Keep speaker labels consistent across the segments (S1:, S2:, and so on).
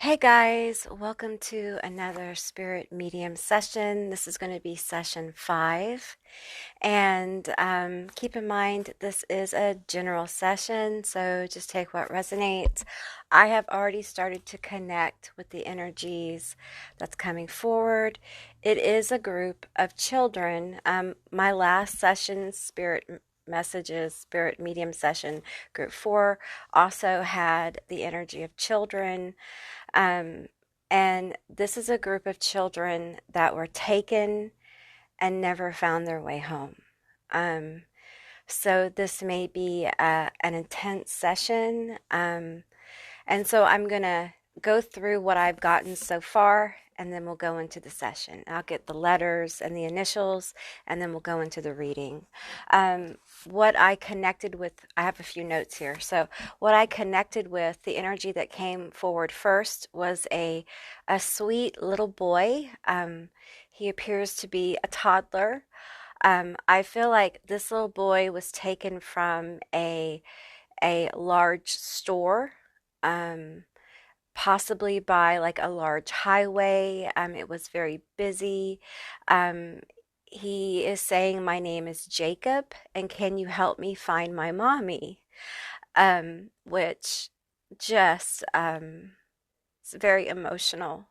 S1: Hey guys, welcome to another spirit medium session. This is going to be session 5. And keep in mind, this is a general session, so just take what resonates. I have already started to connect with the energies that's coming forward. It is a group of children. My last session, spirit messages, spirit medium session, group 4, also had the energy of children. Um, and this is a group of children that were taken and never found their way home. Um, so this may be an intense session. And so I'm going to go through what I've gotten so far, and then we'll go into the session. I'll get the letters and the initials, and then we'll go into the reading. What I connected with, I have a few notes here. So what I connected with, the energy that came forward first was a sweet little boy. He appears to be a toddler. I feel like this little boy was taken from a large store, um, possibly by like a large highway. It was very busy. Um, he is saying, "My name is Jacob, and can you help me find my mommy?" Which just it's very emotional.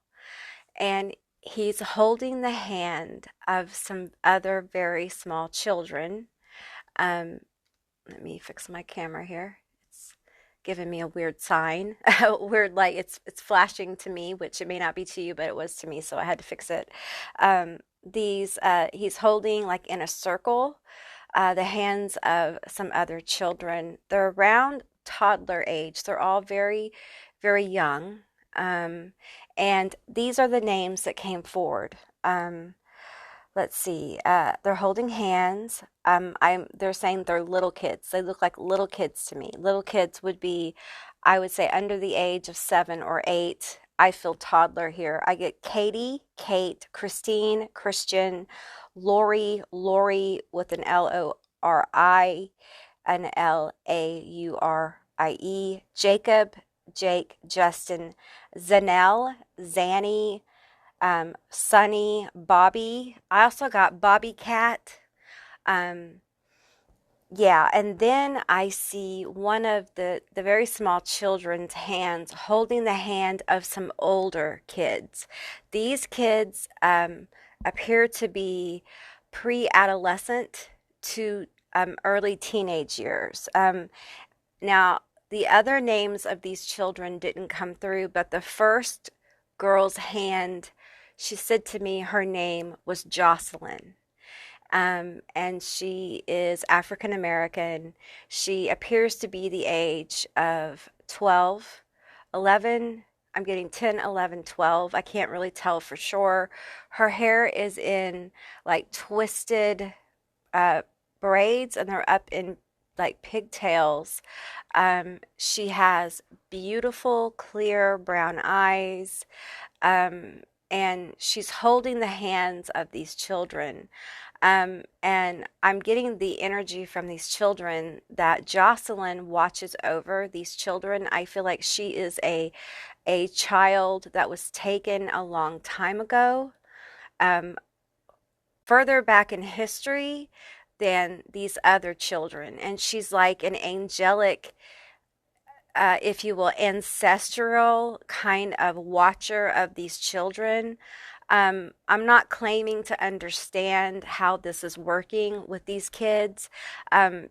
S1: And he's holding the hand of some other very small children. Um, Let me fix my camera here. It's giving me a weird sign. Weird light. It's flashing to me, which it may not be to you, but it was to me, so I had to fix it. These He's holding like in a circle the hands of some other children. They're around toddler age. They're all very, very young. Um, and these are the names that came forward. Let's see. They're holding hands. They're saying they're little kids. They look like little kids to me. Little kids would be, I would say, under the age of 7 or 8. I feel toddler here. I get Katie, Kate, Christine, Christian, Laurie with an Lori, an Laurie, Jacob, Jake, Justin, Zannel, Zanney, Sonny, Bobby. I also got Bobby Cat. Um, yeah, and then I see one of the very small children's hands holding the hand of some older kids. These kids appear to be pre-adolescent to early teenage years. Now, the other names of these children didn't come through, but the first girl's hand, she said to me her name was Jocelyn. And she is African American. She appears to be the age of 12, 11. I'm getting 10, 11, 12. I can't really tell for sure. Her hair is in like twisted uh, braids, and they're up in like pigtails. She has beautiful, clear brown eyes. And she's holding the hands of these children. And I'm getting the energy from these children that Jocelyn watches over these children. I feel like she is a child that was taken a long time ago, um, further back in history than these other children. And she's like an angelic, if you will, ancestral kind of watcher of these children. I'm not claiming to understand how this is working with these kids,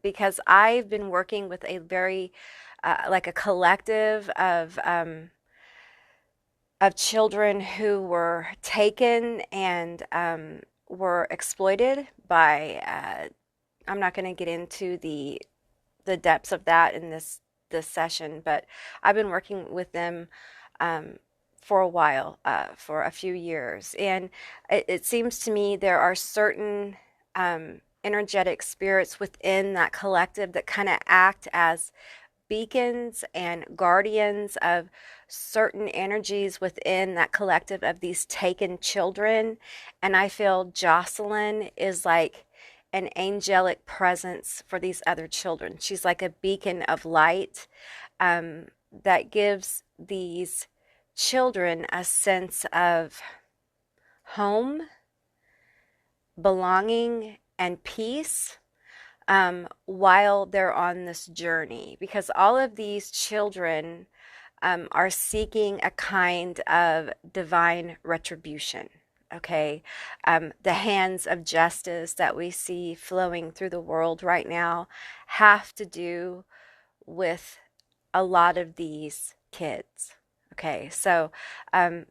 S1: because I've been working with a very, like a collective of children who were taken and were exploited by. I'm not going to get into the depths of that in this session, but I've been working with them for a while, for a few years, and it seems to me there are certain energetic spirits within that collective that kind of act as beacons and guardians of certain energies within that collective of these taken children. And I feel Jocelyn is like an angelic presence for these other children. She's like a beacon of light, that gives these children a sense of home, belonging, and peace while they're on this journey, because all of these children are seeking a kind of divine retribution. Okay, the hands of justice that we see flowing through the world right now have to do with a lot of these kids. Okay, so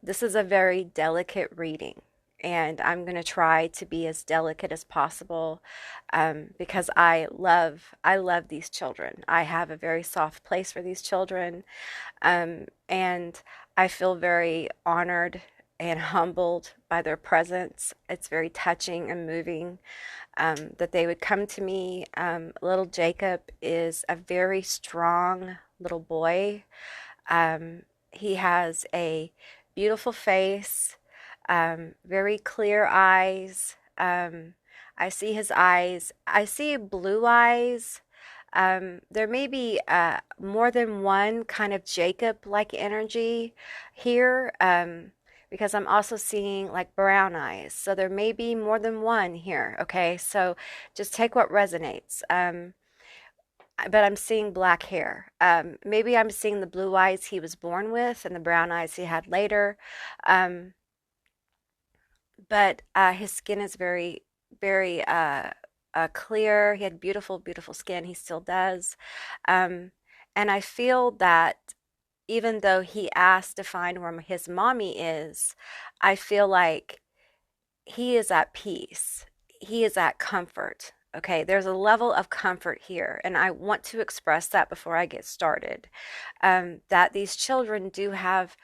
S1: this is a very delicate reading, and I'm going to try to be as delicate as possible because I love these children. I have a very soft place for these children, and I feel very honored and humbled by their presence. It's very touching and moving that they would come to me. Little Jacob is a very strong little boy. He has a beautiful face, very clear eyes. I see his eyes. I see blue eyes. There may be more than one kind of Jacob-like energy here, because I'm also seeing like brown eyes. So there may be more than one here. Okay, so just take what resonates. But I'm seeing black hair. Maybe I'm seeing the blue eyes he was born with and the brown eyes he had later. Um, but his skin is very, very clear. He had beautiful, beautiful skin. He still does. Um, and I feel that even though he asked to find where his mommy is, I feel like he is at peace. He is at comfort. Okay, there's a level of comfort here, and I want to express that before I get started. That these children do have,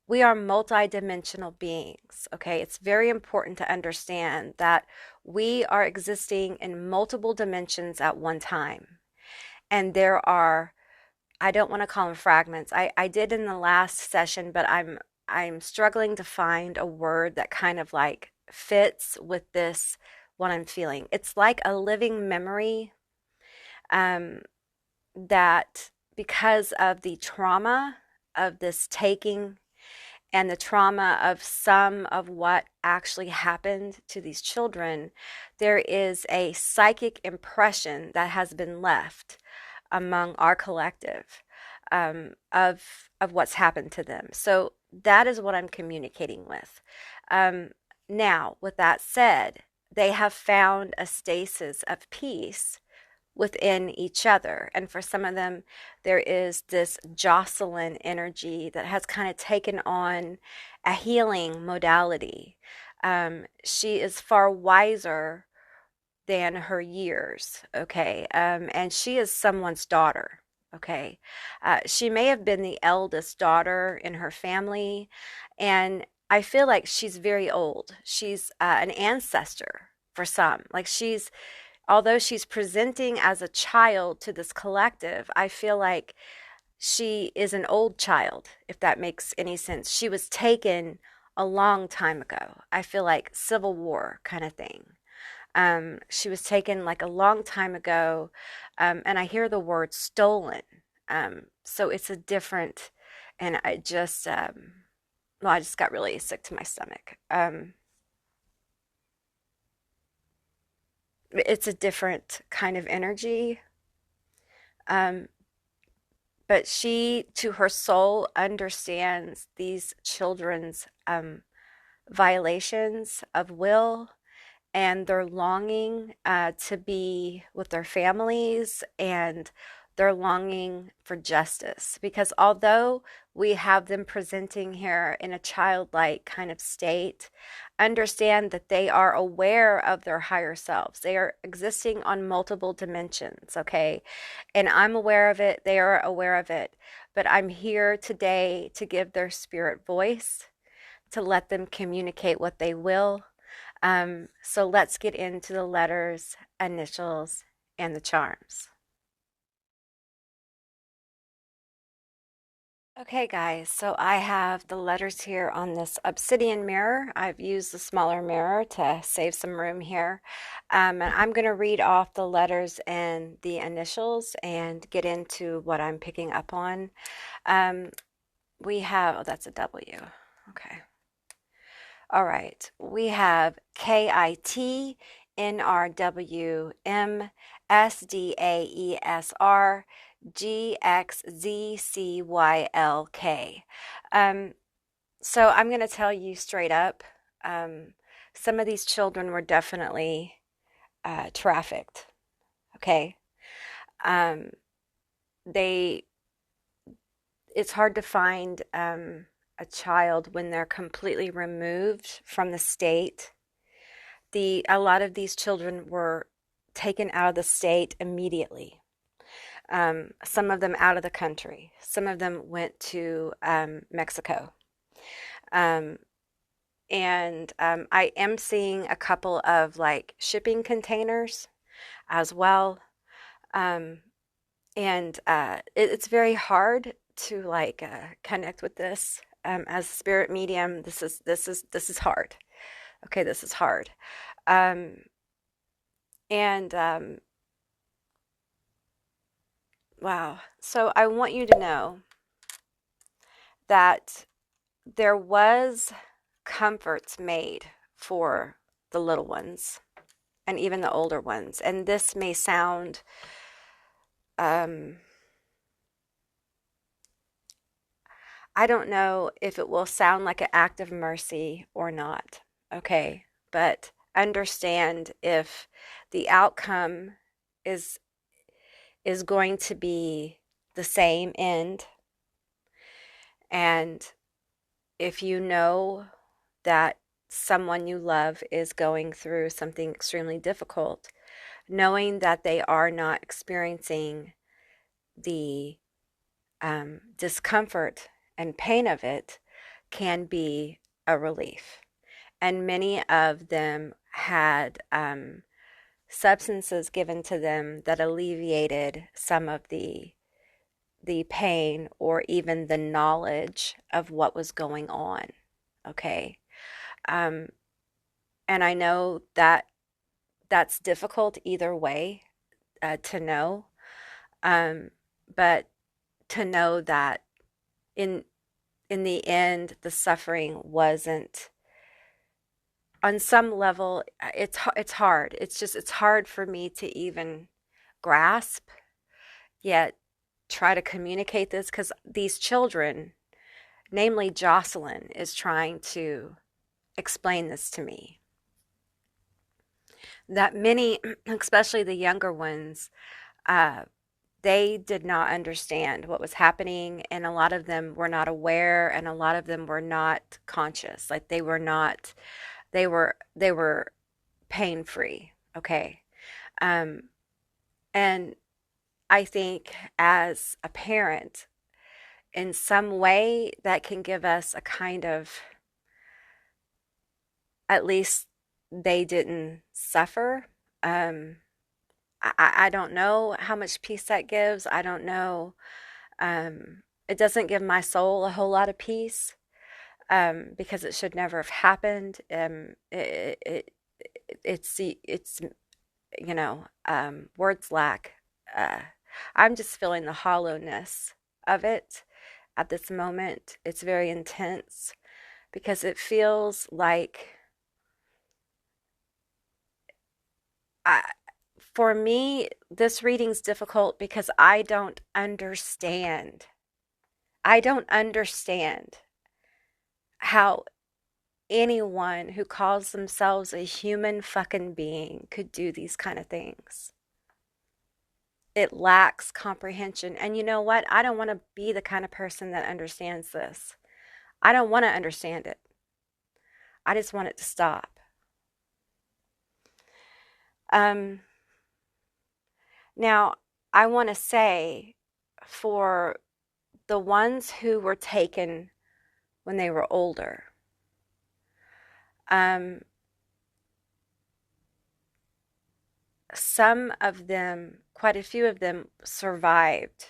S1: we are multidimensional beings. Okay, it's very important to understand that we are existing in multiple dimensions at one time, and there are, I don't want to call them fragments. I did in the last session, but I'm struggling to find a word that kind of like fits with this, what I'm feeling. It's like a living memory um, that because of the trauma of this taking and the trauma of some of what actually happened to these children, there is a psychic impression that has been left among our collective of what's happened to them. So that is what I'm communicating with. Now, with that said, they have found a stasis of peace within each other. And for some of them, there is this Jocelyn energy that has kind of taken on a healing modality. She is far wiser than her years, okay? And she is someone's daughter, okay? She may have been the eldest daughter in her family, and I feel like she's very old. She's an ancestor for some. Like she's, although she's presenting as a child to this collective, I feel like she is an old child, if that makes any sense. She was taken a long time ago. I feel like Civil War kind of thing. She was taken like a long time ago, and I hear the word stolen. So it's a different, and I just, well, I just got really sick to my stomach. It's a different kind of energy. Um, but she, to her soul, understands these children's violations of will and their longing to be with their families and their longing for justice. Because although we have them presenting here in a childlike kind of state, understand that they are aware of their higher selves. They are existing on multiple dimensions, okay? And I'm aware of it, they are aware of it. But I'm here today to give their spirit voice, to let them communicate what they will. So let's get into the letters, initials, and the charms. Okay, guys, so I have the letters here on this obsidian mirror. I've used the smaller mirror to save some room here. And I'm going to read off the letters and the initials and get into what I'm picking up on. Um, we have, oh, that's a W. Okay. All right. We have KITNRWMSDAESRGXZCYLK. So I'm going to tell you straight up, some of these children were definitely trafficked. Okay. Um, they it's hard to find a child when they're completely removed from the state. A lot of these children were taken out of the state immediately. Some of them out of the country. Some of them went to Mexico. Um, and I am seeing a couple of like shipping containers as well. Um, and it's very hard to like connect with this as a spirit medium. This is hard. Okay, this is hard. Um, and wow. So I want you to know that there was comforts made for the little ones and even the older ones. And this may sound um, I don't know if it will sound like an act of mercy or not, okay? But understand if the outcome is is going to be the same end, and if you know that someone you love is going through something extremely difficult, knowing that they are not experiencing the discomfort and pain of it can be a relief. And many of them had substances given to them that alleviated some of the pain or even the knowledge of what was going on. Okay. Um, and I know that that's difficult either way to know, but to know that in in the end, the suffering wasn't on some level. It's hard. It's hard for me to even grasp, yet try to communicate this because these children, namely Jocelyn, is trying to explain this to me. That many, especially the younger ones, uh, they did not understand what was happening, and a lot of them were not aware, and a lot of them were not conscious. Like they were not, they were pain free. Okay. Um, and I think as a parent, in some way, that can give us a kind of, at least they didn't suffer. Um, I don't know how much peace that gives. I don't know. It doesn't give my soul a whole lot of peace because it should never have happened. It's words lack. Uh, I'm just feeling the hollowness of it at this moment. It's very intense because it feels like I, for me, this reading's difficult because I don't understand. I don't understand how anyone who calls themselves a human fucking being could do these kind of things. It lacks comprehension. And you know what? I don't want to be the kind of person that understands this. I don't want to understand it. I just want it to stop. Now, I want to say for the ones who were taken when they were older, some of them, quite a few of them, survived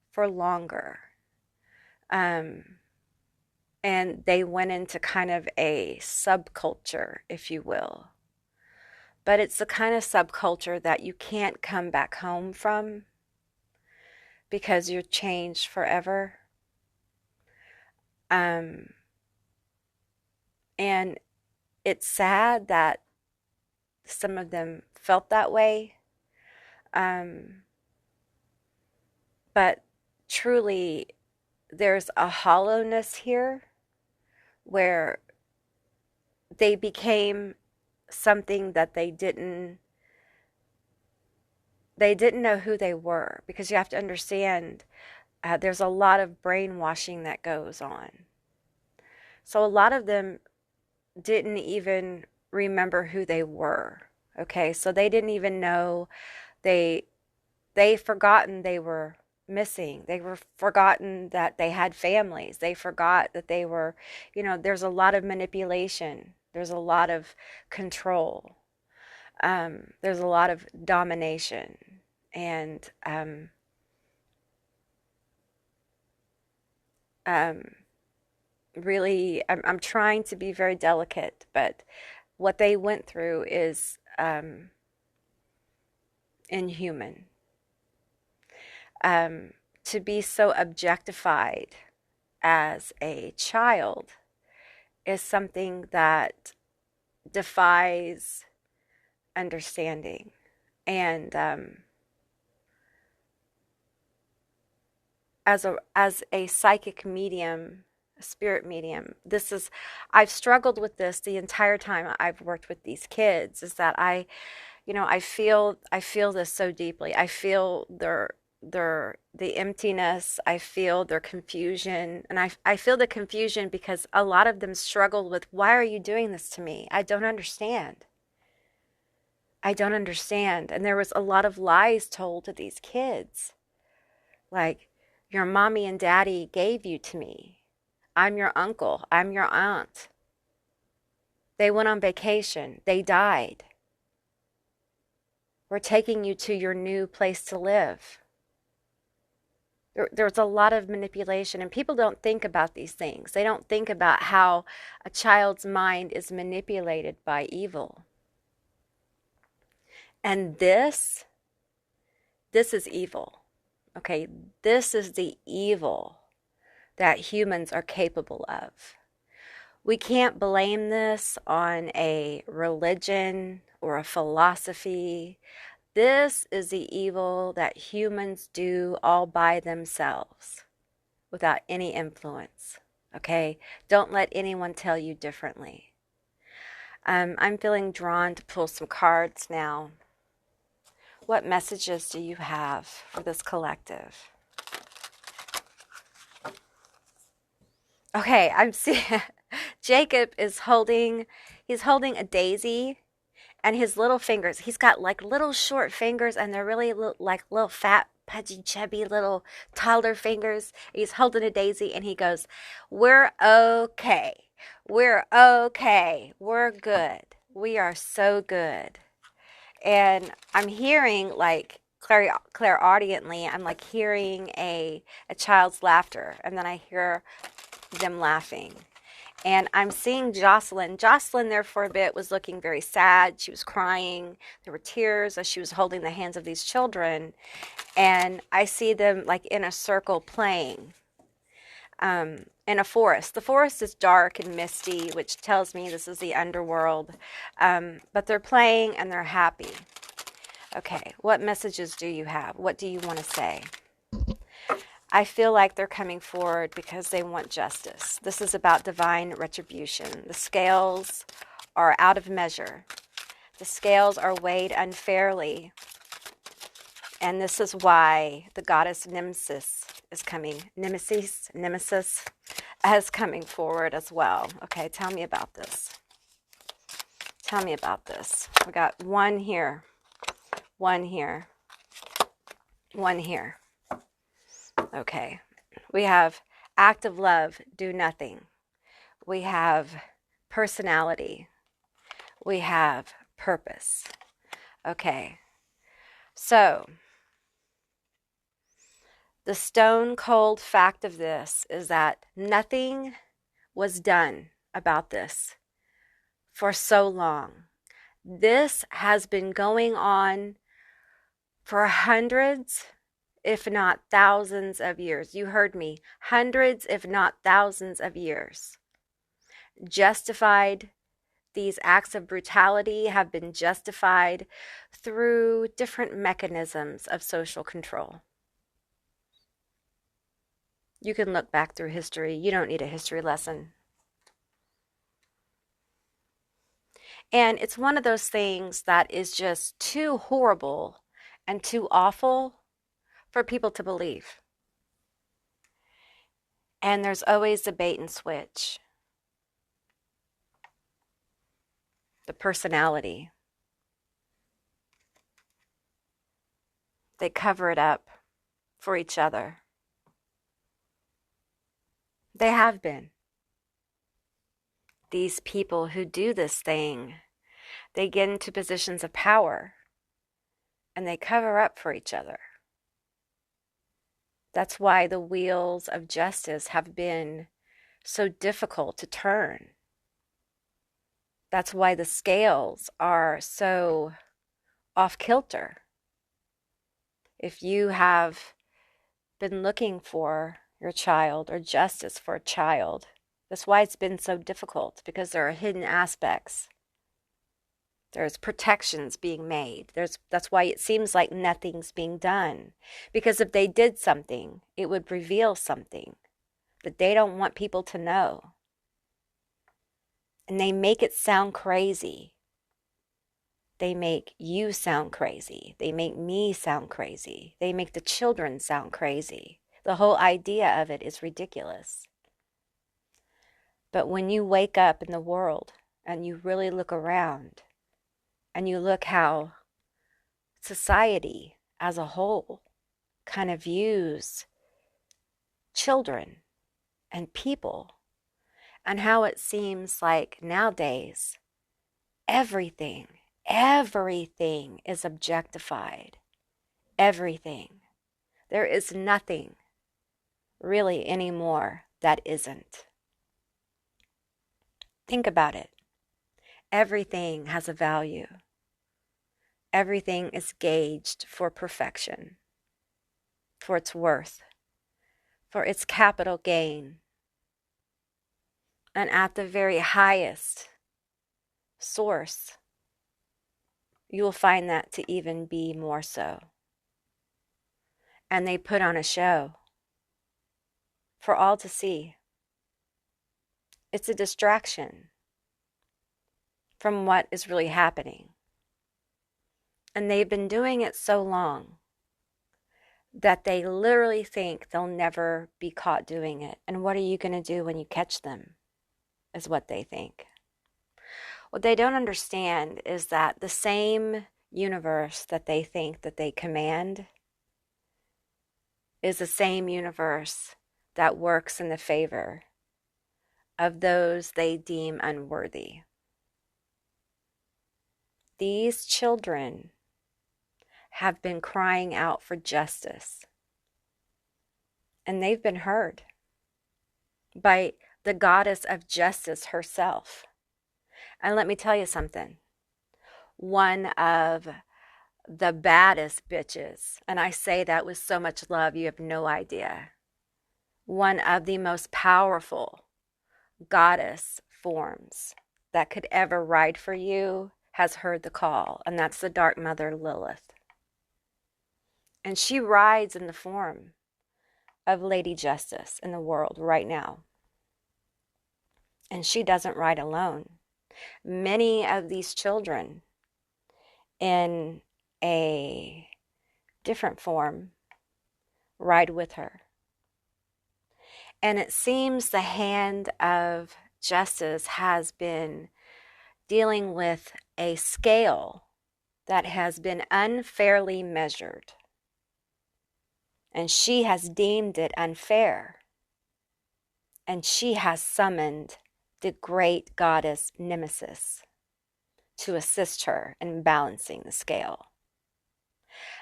S1: for longer. And they went into kind of a subculture, if you will. But it's the kind of subculture that you can't come back home from because you're changed forever. Um, and it's sad that some of them felt that way. But truly, there's a hollowness here where they became something that they didn't know who they were, because you have to understand, there's a lot of brainwashing that goes on. So a lot of them didn't even remember who they were. Okay, so they didn't even know, they forgotten they were missing. They were forgotten that they had families. They forgot that they were, there's a lot of manipulation. There's a lot of control. There's a lot of domination. And really, I'm trying to be very delicate, but what they went through is inhuman. To be so objectified as a child is something that defies understanding. And as a psychic medium, a spirit medium, I've struggled with this the entire time I've worked with these kids, is that I feel this so deeply. I feel the emptiness. I feel their confusion, and I feel the confusion because a lot of them struggle with, why are you doing this to me? I don't understand. I don't understand. And there was a lot of lies told to these kids, like, your mommy and daddy gave you to me. I'm your uncle. I'm your aunt. They went on vacation. They died. We're taking you to your new place to live. There's a lot of manipulation, and people don't think about these things. They don't think about how a child's mind is manipulated by evil. And this is evil. Okay, this is the evil that humans are capable of. We can't blame this on a religion or a philosophy. This is the evil that humans do all by themselves without any influence. Okay? Don't let anyone tell you differently. I'm feeling drawn to pull some cards now. What messages do you have for this collective? Okay, I'm seeing Jacob is holding a daisy, and his little fingers, he's got like little short fingers, and they're really like little fat, pudgy, chubby little toddler fingers. He's holding a daisy, and he goes, "We're okay. We're okay. We're good. We are so good." And I'm hearing, like, clairaudiently, I'm like hearing a child's laughter, and then I hear them laughing. And I'm seeing Jocelyn. Jocelyn there for a bit was looking very sad. She was crying. There were tears as she was holding the hands of these children. And I see them like in a circle playing in a forest. The forest is dark and misty, which tells me this is the underworld. But they're playing and they're happy. Okay, what messages do you have? What do you want to say? I feel like they're coming forward because they want justice. This is about divine retribution. The scales are out of measure. The scales are weighed unfairly. And this is why the goddess Nemesis is coming. Nemesis is coming forward as well. Okay, tell me about this. Tell me about this. We got one here, one here, one here. Okay, we have act of love, do nothing. We have personality. We have purpose. Okay, so the stone cold fact of this is that nothing was done about this for so long. This has been going on for hundreds, if not thousands of years. You heard me. Hundreds, if not thousands of years. Justified. These acts of brutality have been justified through different mechanisms of social control. You can look back through history. You don't need a history lesson. And it's one of those things that is just too horrible and too awful for people to believe. And there's always the bait and switch. The personality. They cover it up for each other. They have been. These people who do this thing, they get into positions of power and they cover up for each other. That's why the wheels of justice have been so difficult to turn. That's why the scales are so off kilter. If you have been looking for your child or justice for a child, that's why it's been so difficult, because there are hidden aspects. There's protections being made. That's why it seems like nothing's being done. Because if they did something, it would reveal something that they don't want people to know. And they make it sound crazy. They make you sound crazy. They make me sound crazy. They make the children sound crazy. The whole idea of it is ridiculous. But when you wake up in the world and you really look around and you look how society as a whole kind of views children and people, and how it seems like nowadays everything is objectified. Everything. There is nothing really anymore that isn't. Think about it. Everything has a value. Everything is gauged for perfection, for its worth, for its capital gain. And at the very highest source, you will find that to even be more so. And they put on a show for all to see. It's a distraction from what is really happening. And they've been doing it so long that they literally think they'll never be caught doing it. And what are you going to do when you catch them, is what they think. What they don't understand is that the same universe that they think that they command is the same universe that works in the favor of those they deem unworthy. These children have been crying out for justice, and they've been heard by the goddess of justice herself. And let me tell you something. One of the baddest bitches, and I say that with so much love, you have no idea. One of the most powerful goddess forms that could ever ride for you has heard the call, and that's the Dark Mother Lilith. And she rides in the form of Lady Justice in the world right now. And she doesn't ride alone. Many of these children in a different form ride with her. And it seems the hand of justice has been dealing with a scale that has been unfairly measured. And she has deemed it unfair. And she has summoned the great goddess Nemesis to assist her in balancing the scale.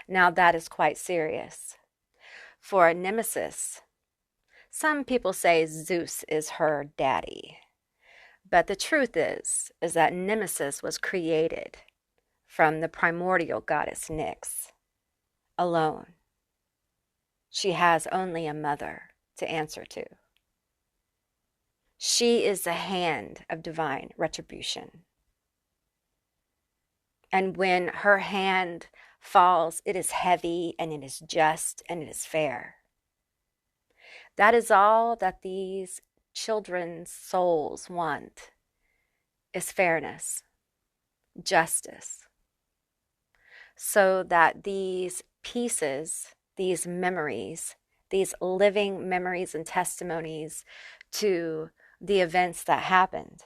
S1: Now that is quite serious. For a Nemesis, some people say Zeus is her daddy. But the truth is that Nemesis was created from the primordial goddess Nyx alone. She has only a mother to answer to. She is the hand of divine retribution. And when her hand falls, it is heavy and it is just and it is fair. That is all that these children's souls want, is fairness, justice, so that these pieces, these memories, these living memories and testimonies to the events that happened,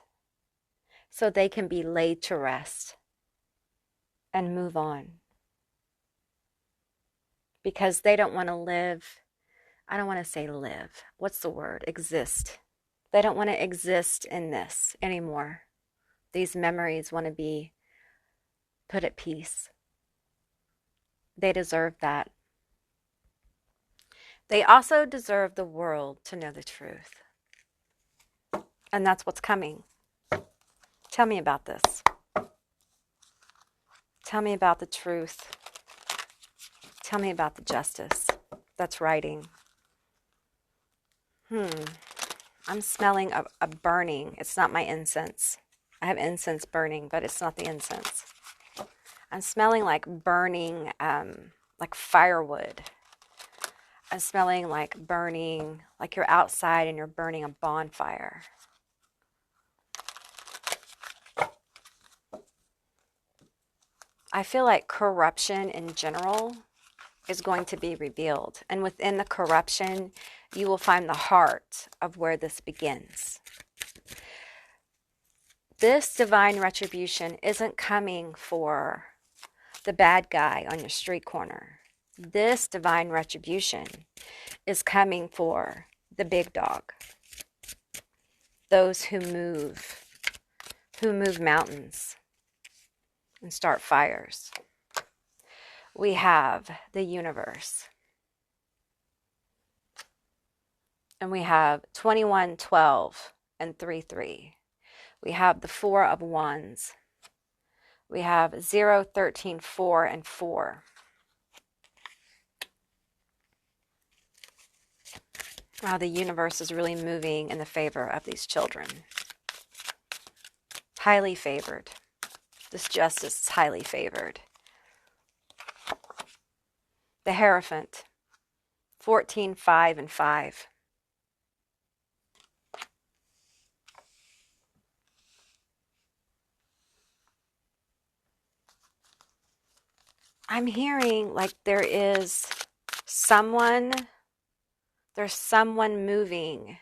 S1: so they can be laid to rest and move on. Because they don't want to live, I don't want to say live, what's the word? Exist. They don't want to exist in this anymore. These memories want to be put at peace. They deserve that. They also deserve the world to know the truth. And that's what's coming. Tell me about this. Tell me about the truth. Tell me about the justice that's writing. I'm smelling a burning. It's not my incense. I have incense burning, but it's not the incense. I'm smelling like burning, like firewood. I'm smelling like burning, like you're outside and you're burning a bonfire. I feel like corruption in general is going to be revealed. And within the corruption, you will find the heart of where this begins. This divine retribution isn't coming for the bad guy on your street corner. This divine retribution is coming for the big dog. Those who move mountains and start fires. We have the universe. And we have 21, 12, and 3, 3. We have the 4 of Wands. We have 0, 13, 4, and 4. Wow, the universe is really moving in the favor of these children. Highly favored. This justice is highly favored. The Hierophant, 14, 5, and 5. I'm hearing like there's someone moving.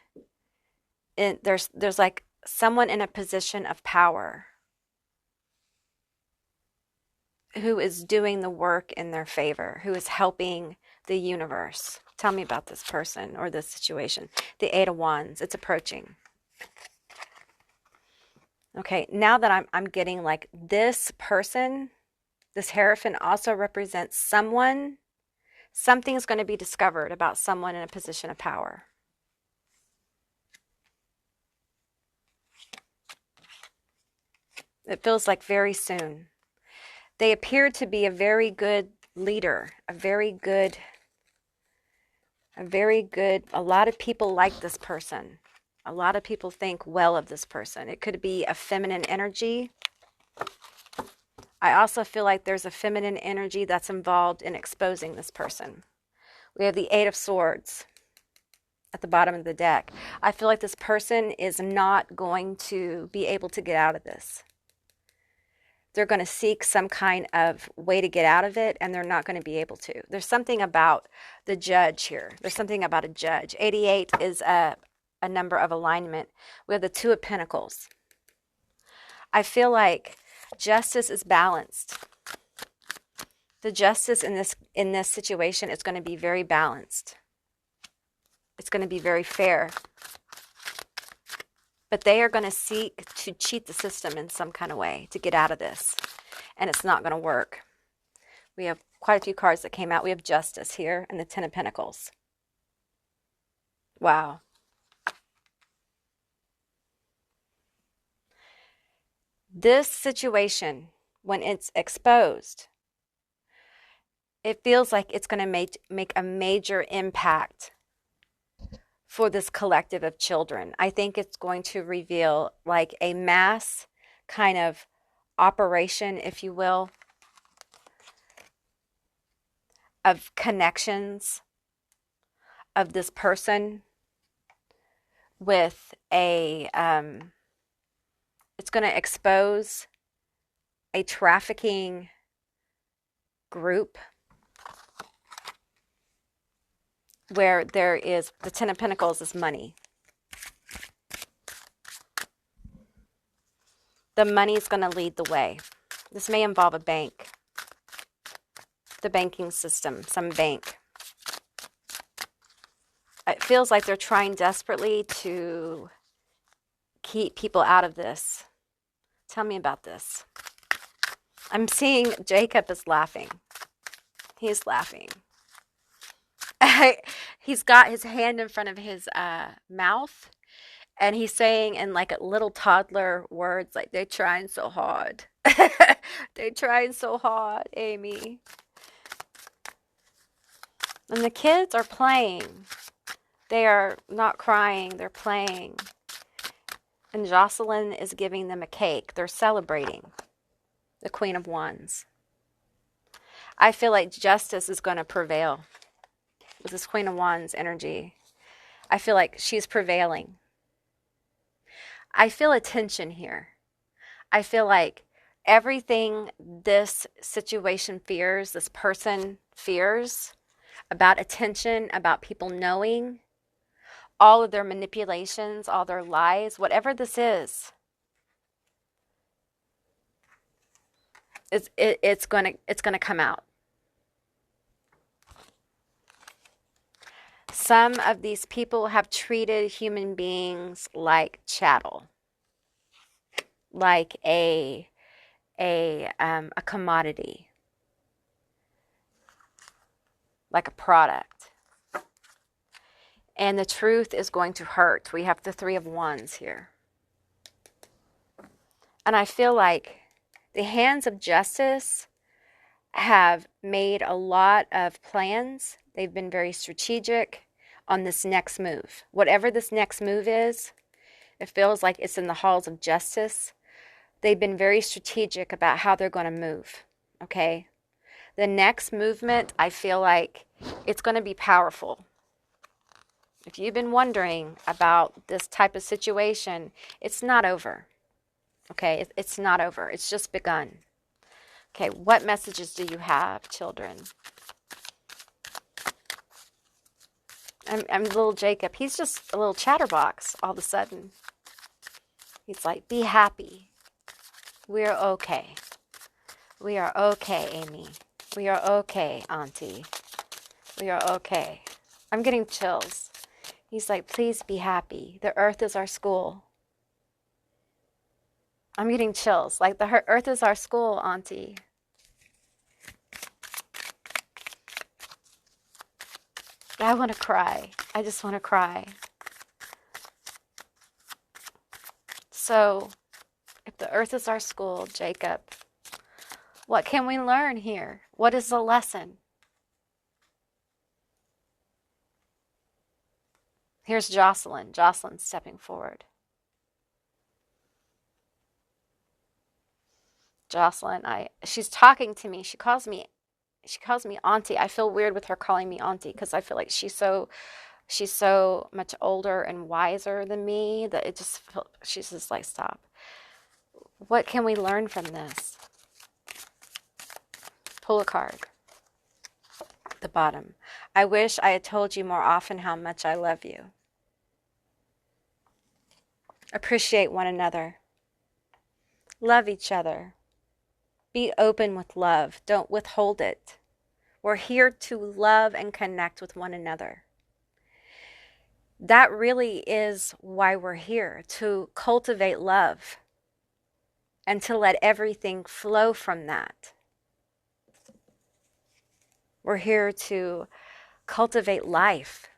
S1: There's like someone in a position of power who is doing the work in their favor, who is helping the universe. Tell me about this person or this situation. The 8 of Wands, it's approaching. Okay, now that I'm getting like this person, this Hierophant also represents someone. Something's going to be discovered about someone in a position of power. It feels like very soon. They appear to be a very good leader, a lot of people like this person. A lot of people think well of this person. It could be a feminine energy. I also feel like there's a feminine energy that's involved in exposing this person. We have the 8 of Swords at the bottom of the deck. I feel like this person is not going to be able to get out of this. They're going to seek some kind of way to get out of it, and they're not going to be able to. There's something about the judge here. There's something about a judge. 88 is a number of alignment. We have the 2 of Pentacles. I feel like justice is balanced. The justice in this situation is going to be very balanced. It's going to be very fair. But they are going to seek to cheat the system in some kind of way to get out of this. And it's not going to work. We have quite a few cards that came out. We have Justice here and the 10 of Pentacles. Wow. This situation, when it's exposed, it feels like it's going to make a major impact for this collective of children. I think it's going to reveal like a mass kind of operation, if you will, of connections of this person with a, it's going to expose a trafficking group where there is, the Ten of Pentacles is money. The money is going to lead the way. This may involve a bank, the banking system, some bank. It feels like they're trying desperately to keep people out of this. Tell me about this. I'm seeing Jacob is laughing. He's laughing. He's got his hand in front of his mouth, and he's saying in like a little toddler words, like, they're trying so hard. They're trying so hard, Amy. And the kids are playing. They are not crying, they're playing. And Jocelyn is giving them a cake. They're celebrating. The Queen of Wands. I feel like justice is going to prevail with this Queen of Wands energy. I feel like she's prevailing. I feel a tension here. I feel like everything this situation fears, this person fears, about attention, about people knowing, all of their manipulations, all their lies, whatever this is, it's going to come out. Some of these people have treated human beings like chattel, like a commodity, like a product. And the truth is going to hurt. We have the Three of Wands here. And I feel like the hands of justice have made a lot of plans. They've been very strategic on this next move. Whatever this next move is, it feels like it's in the halls of justice. They've been very strategic about how they're going to move, okay? The next movement, I feel like it's going to be powerful. If you've been wondering about this type of situation, it's not over, okay? It's not over. It's just begun. Okay, what messages do you have, children? I'm little Jacob. He's just a little chatterbox all of a sudden. He's like, be happy. We're okay. We are okay, Amy. We are okay, Auntie. We are okay. I'm getting chills. He's like, please be happy. The earth is our school. I'm getting chills. Like, the earth is our school, Auntie. I want to cry. I just want to cry. So, if the earth is our school, Jacob, what can we learn here? What is the lesson? Here's Jocelyn. Jocelyn stepping forward. Jocelyn, she's talking to me. She calls me Auntie. I feel weird with her calling me Auntie because I feel like she's so much older and wiser than me that she's just like, stop. What can we learn from this? Pull a card. The bottom. I wish I had told you more often how much I love you. Appreciate one another. Love each other. Be open with love. Don't withhold it. We're here to love and connect with one another. That really is why we're here, to cultivate love and to let everything flow from that. We're here to cultivate life,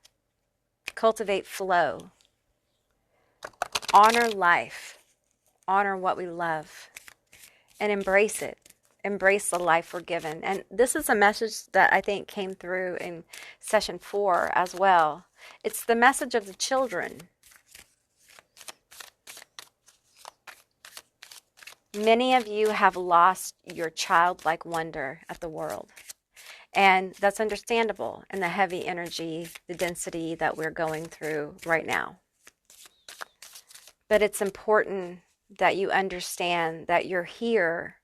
S1: cultivate flow, honor life, honor what we love, and embrace it. embrace the life we're given. And this is a message that I think came through in session 4 as well. It's the message of the children. Many of you have lost your childlike wonder at the world. And that's understandable in the heavy energy, the density that we're going through right now. But it's important that you understand that you're here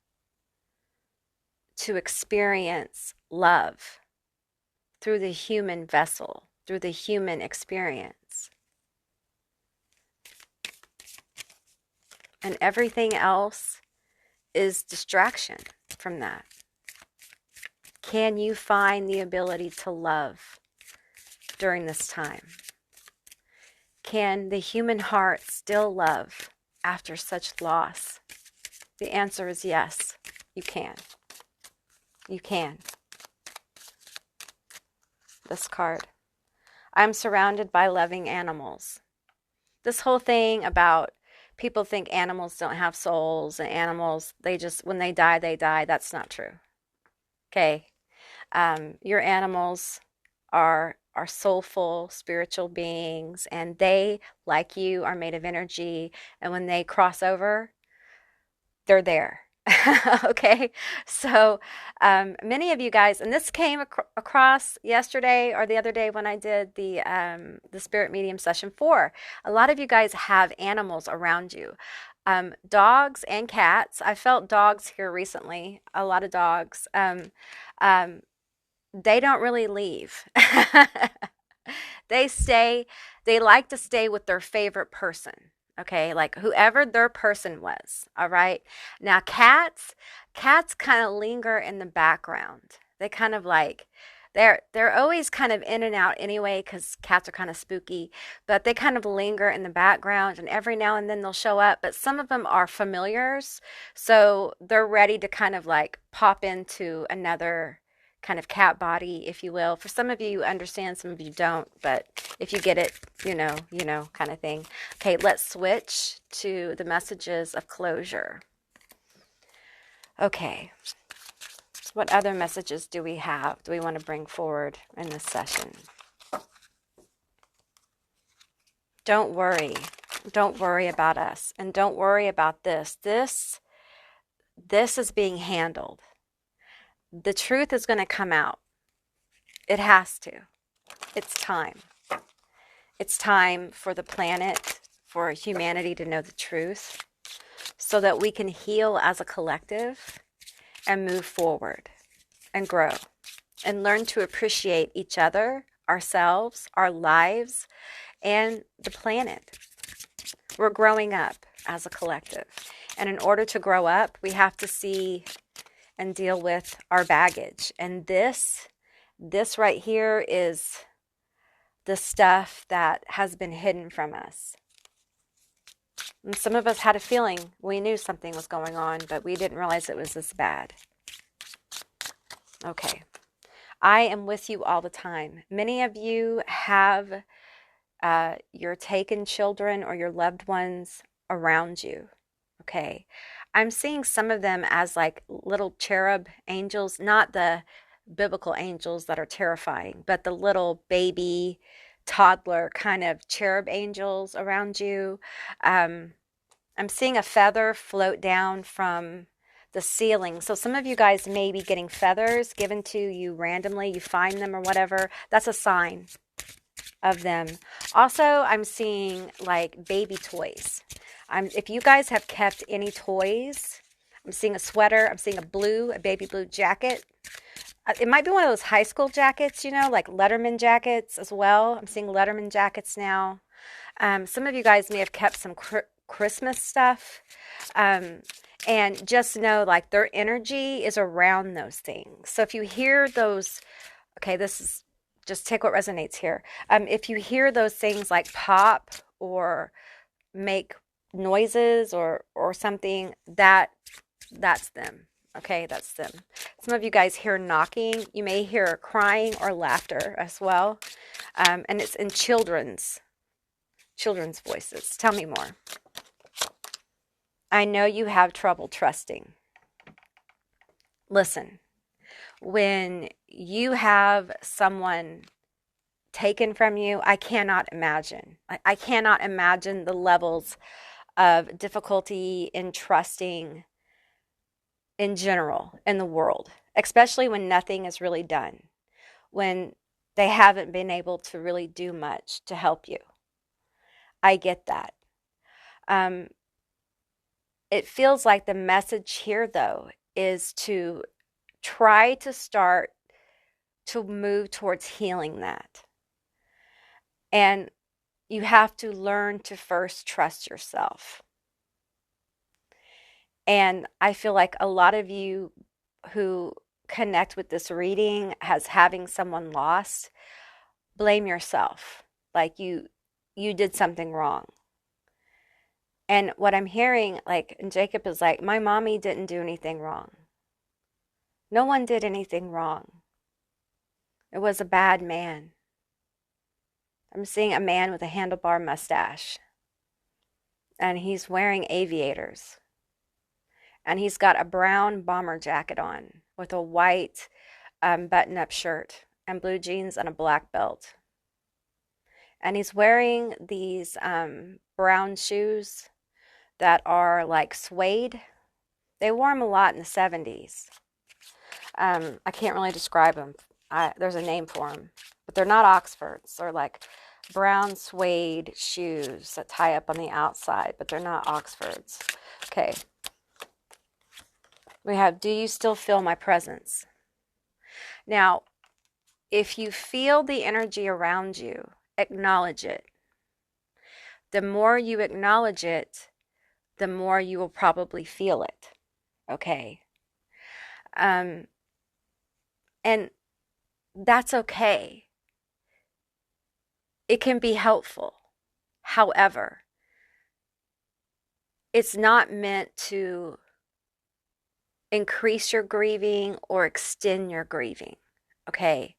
S1: to experience love through the human vessel, through the human experience. And everything else is distraction from that. Can you find the ability to love during this time? Can the human heart still love after such loss? The answer is yes, you can. You can. This card. I'm surrounded by loving animals. This whole thing about people think animals don't have souls and animals, they just, when they die, that's not true. Okay. Your animals are soulful, spiritual beings, and they, like you, are made of energy. And when they cross over, they're there. Okay, so many of you guys, and this came across yesterday or the other day when I did the Spirit Medium session 4. A lot of you guys have animals around you. Dogs and cats. I felt dogs here recently, a lot of dogs. They don't really leave. They stay, they like to stay with their favorite person. Okay, like whoever their person was. All right. Now cats kind of linger in the background. They kind of like, they're always kind of in and out anyway, because cats are kind of spooky, but they kind of linger in the background, and every now and then they'll show up. But some of them are familiars, so they're ready to kind of like pop into another kind of cat body, if you will. For some of you understand, some of you don't, but if you get it, you know, kind of thing. Okay, let's switch to the messages of closure. Okay, what other messages do we have? Do we want to bring forward in this session? Don't worry. Don't worry about us, and don't worry about this. This is being handled. The truth is going to come out. It has to. It's time. It's time for the planet, for humanity to know the truth, so that we can heal as a collective and move forward and grow and learn to appreciate each other, ourselves, our lives, and the planet. We're growing up as a collective. And in order to grow up, we have to see and deal with our baggage. And this right here is the stuff that has been hidden from us. And some of us had a feeling we knew something was going on, but we didn't realize it was this bad. Okay. I am with you all the time. Many of you have your taken children or your loved ones around you. Okay. I'm seeing some of them as like little cherub angels, not the biblical angels that are terrifying, but the little baby, toddler kind of cherub angels around you. I'm seeing a feather float down from the ceiling. So some of you guys may be getting feathers given to you randomly. You find them or whatever. That's a sign of them. Also, I'm seeing like baby toys. If you guys have kept any toys, I'm seeing a sweater. I'm seeing a baby blue jacket. It might be one of those high school jackets, you know, like Letterman jackets as well. I'm seeing Letterman jackets now. Some of you guys may have kept some Christmas stuff. And just know, like, their energy is around those things. So if you hear those, okay, this is, just take what resonates here. If you hear those things like pop or make noises or something, that's them. Okay, that's them. Some of you guys hear knocking. You may hear crying or laughter as well. And it's in children's voices. Tell me more. I know you have trouble trusting. listen, when you have someone taken from you, I cannot imagine. I cannot imagine the levels of difficulty in trusting in general in the world, especially when nothing is really done, when they haven't been able to really do much to help you. I get that. Um, it feels like the message here, though, is to try to start to move towards healing that. And you have to learn to first trust yourself. And I feel like a lot of you who connect with this reading as having someone lost, blame yourself. Like you did something wrong. And what I'm hearing, like, and Jacob is like, my mommy didn't do anything wrong. No one did anything wrong. It was a bad man. I'm seeing a man with a handlebar mustache. And he's wearing aviators. And he's got a brown bomber jacket on with a white button-up shirt and blue jeans and a black belt. And he's wearing these brown shoes that are like suede. They wore them a lot in the 70s. I can't really describe them. There's a name for them, but they're not Oxfords. They're like brown suede shoes that tie up on the outside, but they're not Oxfords. Okay. We have, do you still feel my presence? Now, if you feel the energy around you, acknowledge it. The more you acknowledge it, the more you will probably feel it. Okay. And that's okay. It can be helpful. However, it's not meant to increase your grieving or extend your grieving. Okay.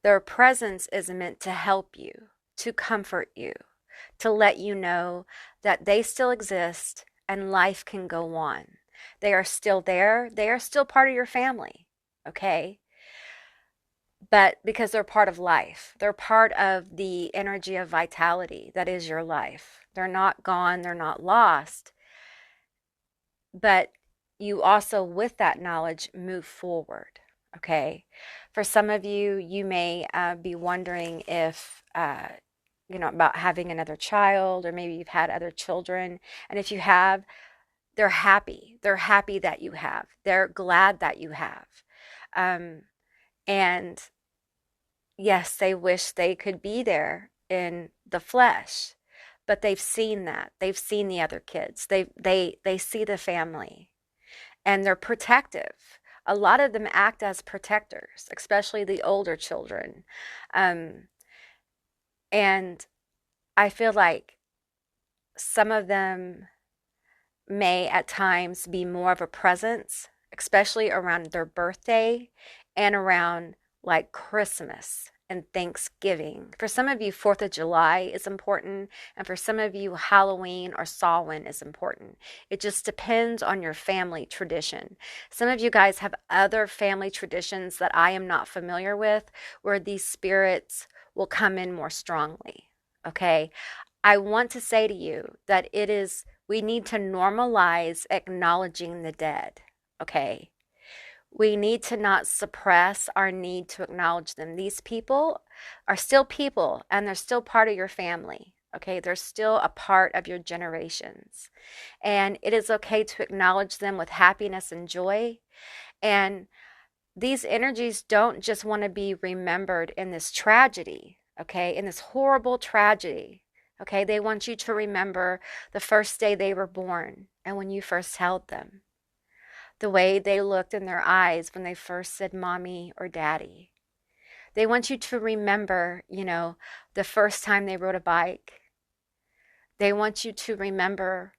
S1: Their presence is meant to help you, to comfort you, to let you know that they still exist and life can go on. They are still there. They are still part of your family, okay? But because they're part of life, they're part of the energy of vitality that is your life. They're not gone, they're not lost. But you also, with that knowledge, move forward, okay? For some of you, you may be wondering if, about having another child, or maybe you've had other children. And if you have, they're happy. They're happy that you have. They're glad that you have. And yes, they wish they could be there in the flesh, but they've seen that. They've seen the other kids. They see the family, and they're protective. A lot of them act as protectors, especially the older children. And I feel like some of them may at times be more of a presence, especially around their birthday and around like Christmas and Thanksgiving. For some of you, 4th of July is important, and for some of you, Halloween or Samhain is important. It just depends on your family tradition. Some of you guys have other family traditions that I am not familiar with, where these spirits will come in more strongly, okay? I want to say to you that we need to normalize acknowledging the dead, okay? We need to not suppress our need to acknowledge them. These people are still people, and they're still part of your family, okay? They're still a part of your generations. And it is okay to acknowledge them with happiness and joy. And these energies don't just want to be remembered in this tragedy, okay? In this horrible tragedy, okay? They want you to remember the first day they were born and when you first held them. The way they looked in their eyes when they first said mommy or daddy. They want you to remember, the first time they rode a bike. They want you to remember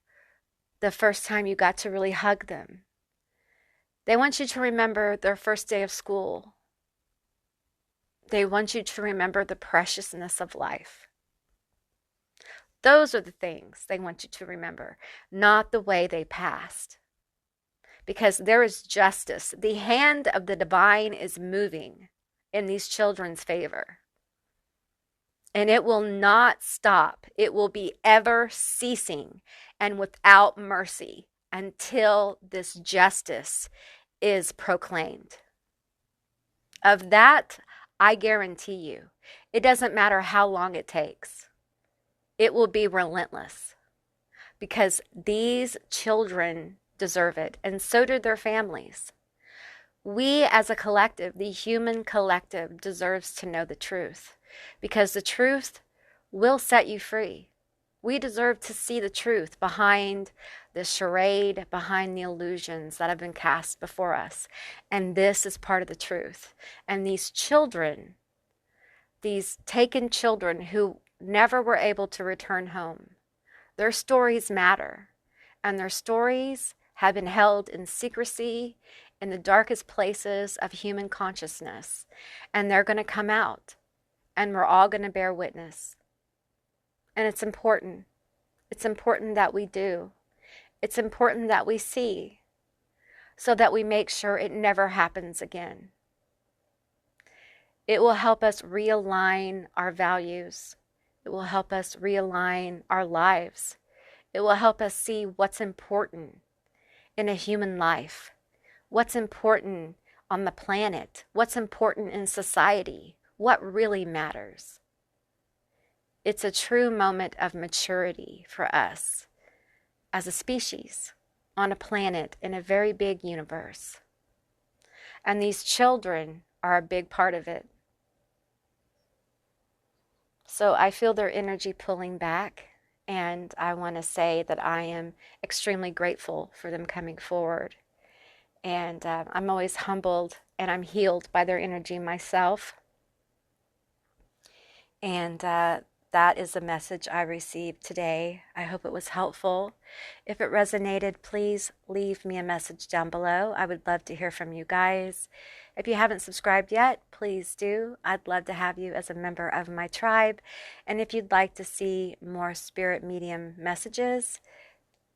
S1: the first time you got to really hug them. They want you to remember their first day of school. They want you to remember the preciousness of life. Those are the things they want you to remember, not the way they passed. because there is justice. The hand of the divine is moving in these children's favor. And it will not stop. It will be ever ceasing and without mercy until this justice is proclaimed. Of that, I guarantee you, it doesn't matter how long it takes. It will be relentless because these children deserve it, and so do their families. We as a collective, the human collective, deserves to know the truth because the truth will set you free. We deserve to see the truth behind the charade, behind the illusions that have been cast before us. And this is part of the truth. And these children, these taken children who never were able to return home, their stories matter. And their stories have been held in secrecy in the darkest places of human consciousness. And they're going to come out. And we're all going to bear witness. And it's important. It's important that we do. It's important that we see so that we make sure it never happens again. It will help us realign our values. It will help us realign our lives. It will help us see what's important in a human life, what's important on the planet, what's important in society, what really matters. It's a true moment of maturity for us as a species on a planet in a very big universe. And these children are a big part of it. So I feel their energy pulling back, and I want to say that I am extremely grateful for them coming forward. And I'm always humbled and I'm healed by their energy myself. And that is the message I received today. I hope it was helpful. If it resonated, please leave me a message down below. I would love to hear from you guys. If you haven't subscribed yet, please do. I'd love to have you as a member of my tribe. And if you'd like to see more spirit medium messages,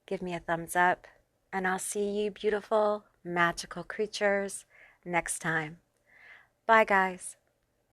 S1: give me a thumbs up. And I'll see you beautiful, magical creatures next time. Bye, guys.